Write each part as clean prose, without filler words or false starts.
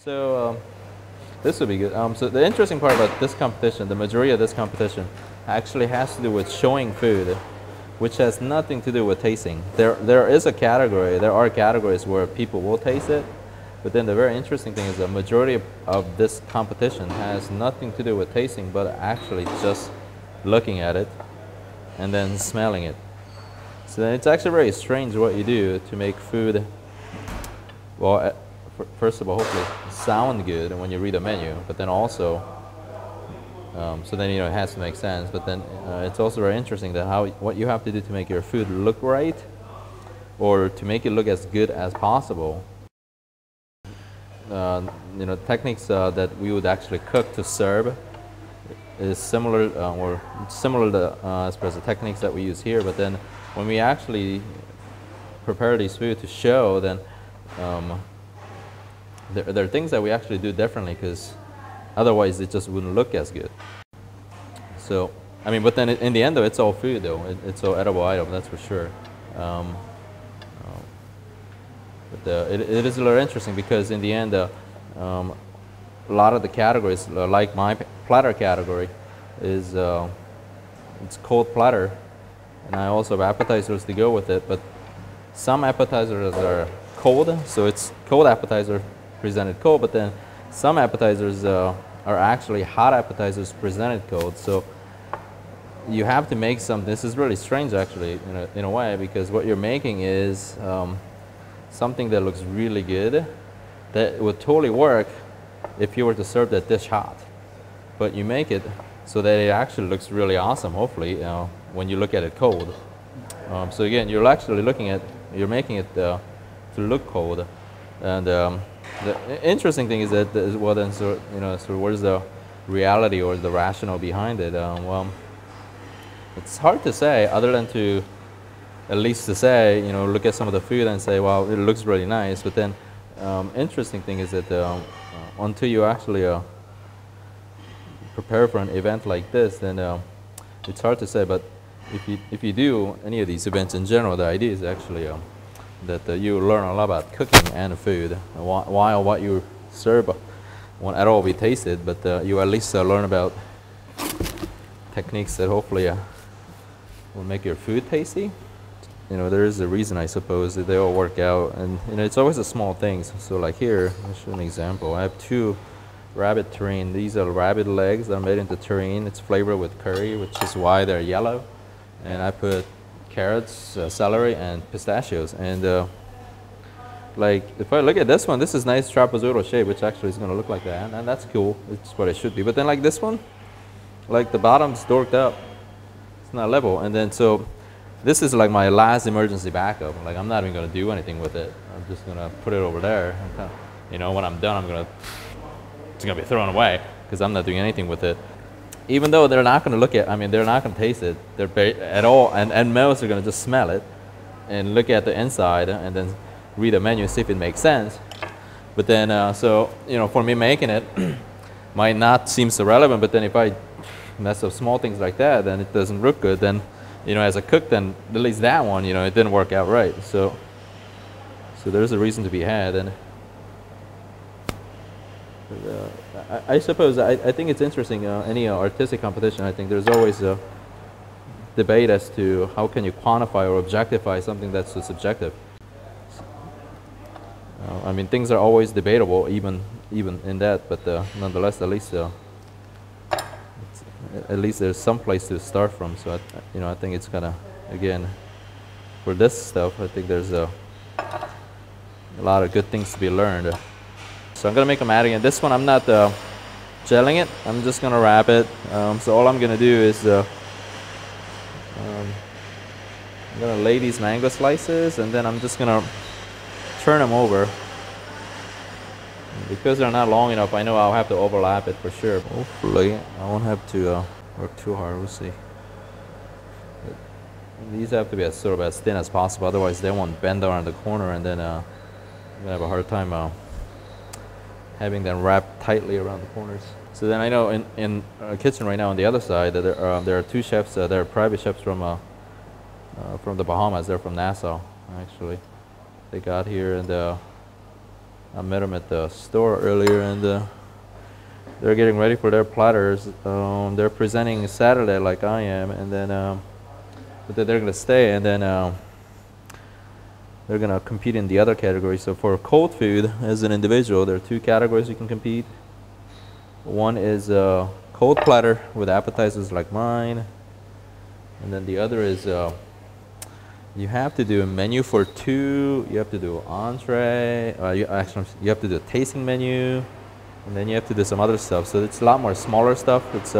So this would be good. So the interesting part about this competition, the majority of this competition, actually has to do with showing food, which has nothing to do with tasting. There is a category, there are categories where people will taste it, but then the very interesting thing is the majority of this competition has nothing to do with tasting, but actually just looking at it and then smelling it. So it's actually very strange what you do to make food, well, first of all, hopefully sound good when you read a menu, but then also, so then, it has to make sense, but then it's also very interesting that what you have to do to make your food look right, or to make it look as good as possible. Techniques that we would actually cook to serve is similar, to as far as the techniques that we use here, but then when we actually prepare these food to show, then there are things that we actually do differently, because otherwise it just wouldn't look as good. So, I mean, but then in the end though, it's all food though. It's all edible item, that's for sure. But it is a little interesting, because in the end, a lot of the categories, like my platter category, is it's cold platter, and I also have appetizers to go with it. But some appetizers are cold, so it's cold appetizer presented cold. But then some appetizers are actually hot appetizers presented cold. So you have to make some. This is really strange, actually, in a way, because what you're making is something that looks really good, that would totally work if you were to serve that dish hot. But you make it so that it actually looks really awesome, hopefully, when you look at it cold. So again, you're actually you're making it to look cold. And the interesting thing is that, well then, so where's the reality or the rationale behind it? Well, it's hard to say, other than to at least to say, look at some of the food and say, well, it looks really nice. But then, interesting thing is that until you actually prepare for an event like this, then it's hard to say. But if you do any of these events in general, the idea is actually that you learn a lot about cooking and food, while what you serve won't at all be tasted, but you at least learn about techniques that hopefully will make your food tasty. There is a reason, I suppose, that they all work out, and it's always the small things. So like here, I'll show an example. I have 2 rabbit terrine. These are rabbit legs that are made into terrine. It's flavored with curry, which is why they're yellow. And I put carrots, celery, and pistachios. And like, if I look at this one, this is nice trapezoidal shape, which actually is going to look like that, and that's cool. It's what it should be. But then like this one, like the bottom's dorked up. It's not level. And then so this is like my last emergency backup. Like, I'm not even going to do anything with it. I'm just going to put it over there. When I'm done, it's going to be thrown away, because I'm not doing anything with it. Even though they're not going to look at, they're not going to taste it at all. And most are going to just smell it and look at the inside and then read the menu and see if it makes sense. But then, for me making it, might not seem so relevant. But then if I mess up small things like that, then it doesn't look good. Then, as a cook, then at least that one, it didn't work out right. So there's a reason to be had. And I suppose I think it's interesting. Any artistic competition, I think there's always a debate as to how can you quantify or objectify something that's so subjective. Things are always debatable, even in that. But nonetheless, at least there's some place to start from. So I think it's kind of, again, for this stuff, I think there's a lot of good things to be learned. So I'm gonna make a mat again. This one I'm not gelling it. I'm just gonna wrap it. So all I'm gonna do is I'm gonna lay these mango slices, and then I'm just gonna turn them over. Because they're not long enough, I know I'll have to overlap it for sure. Hopefully, I won't have to work too hard. We'll see. But these have to be as thin as possible, otherwise they won't bend around the corner, and then I'm gonna have a hard time having them wrapped tightly around the corners. So then I know in our kitchen right now on the other side that there are 2 chefs. They're private chefs from the Bahamas. They're from Nassau, actually. They got here, and I met them at the store earlier, and they're getting ready for their platters. They're presenting Saturday like I am, and then but they're going to stay, and then they're going to compete in the other category. So for cold food, as an individual, there are 2 categories you can compete. One is a cold platter with appetizers like mine, and then the other is you have to do a menu for 2. You have to do entree. You have to do a tasting menu, and then you have to do some other stuff. So it's a lot more smaller stuff. It's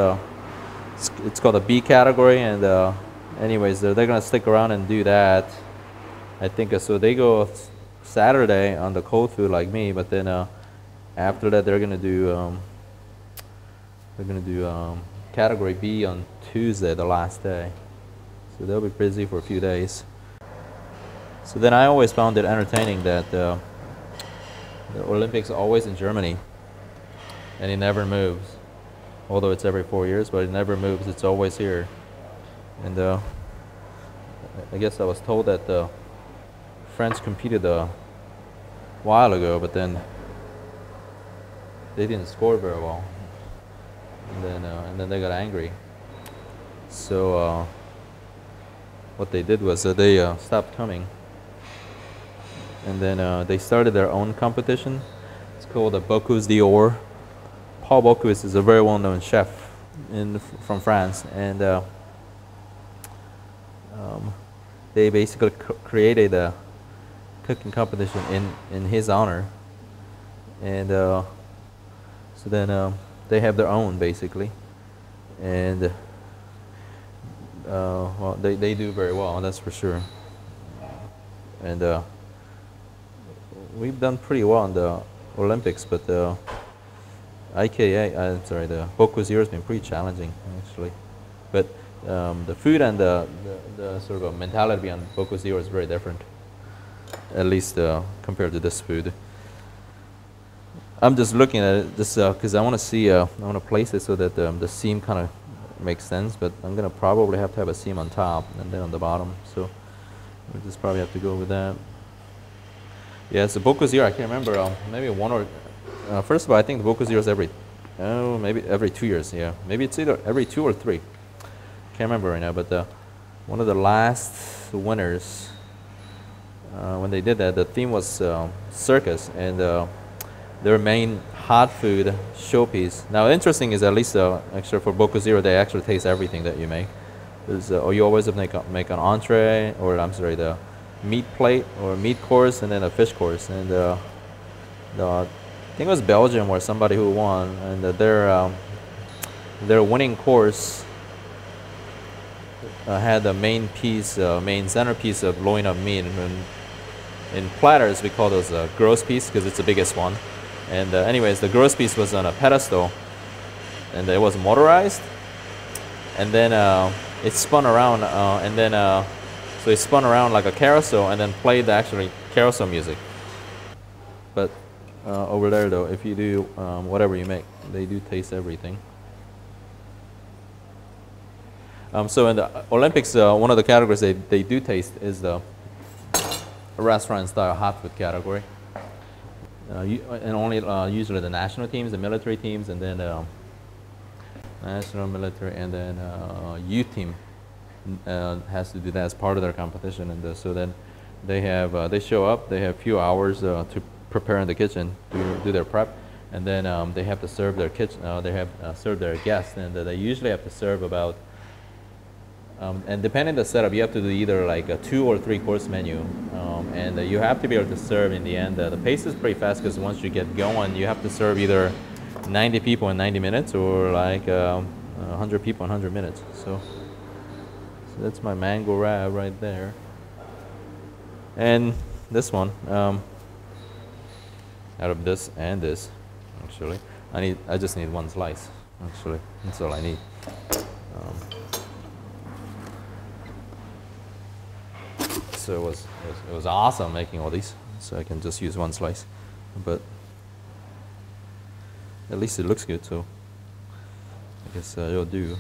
called a B category, and anyways, they're gonna stick around and do that. I think so. They go Saturday on the cold food like me, but then after that they're gonna do category B on Tuesday, the last day. So they'll be busy for a few days. So then I always found it entertaining that the Olympics are always in Germany, and it never moves. Although it's every 4 years, but it never moves. It's always here. And I guess I was told that the French competed a while ago, but then they didn't score very well. And then they got angry. So what they did was they stopped coming. And then they started their own competition. It's called the Bocuse d'Or. Paul Bocuse is a very well-known chef from France, and they basically created a cooking competition in his honor. And so then they have their own basically, and well, they do very well, that's for sure. And we've done pretty well in the Olympics, but the Bocuse d'Or has been pretty challenging actually. But the food and the sort of mentality on Bocuse d'Or is very different, at least compared to this food. I'm just looking at it just because I want to see, I want to place it so that the seam kind of makes sense, but I'm going to probably have to have a seam on top and then on the bottom, so we just probably have to go with that. Yeah, so Bocuse d'Or, I can't remember, maybe one or, first of all, I think the Bocuse d'Or is maybe every 2 years, yeah. Maybe it's either every 2 or 3. Can't remember right now, but one of the last winners, when they did that, the theme was circus, and their main hot food showpiece. Now, interesting is at least actually for Bocuse d'Or, they actually taste everything that you make. There's, you always have to make an entree, or I'm sorry, the meat plate or meat course, and then a fish course. And I think it was Belgium or somebody who won, and their winning course had the main centerpiece of loin of meat. And in platters, we call those gross piece because it's the biggest one. And anyways, the gross piece was on a pedestal, and it was motorized. And then it spun around, and then so it spun around like a carousel, and then played the actually carousel music. But over there, though, if you do whatever you make, they do taste everything. So in the Olympics, one of the categories they do taste is the restaurant-style hot food category. And only usually the national teams, the military teams, and then national, military, and then youth team has to do that as part of their competition. And so then they show up. They have a few hours to prepare in the kitchen, do their prep, and then they have to serve their serve their guests, and they usually have to serve about. And depending on the setup, you have to do either like a 2 or 3 course menu, and you have to be able to serve in the end. The pace is pretty fast because once you get going, you have to serve either 90 people in 90 minutes or like 100 people in 100 minutes. So that's my mango wrap right there. And this one, out of this and this, actually, I just need 1 slice. Actually, that's all I need. So it was awesome making all these. So I can just use 1 slice, but at least it looks good. So I guess it'll do.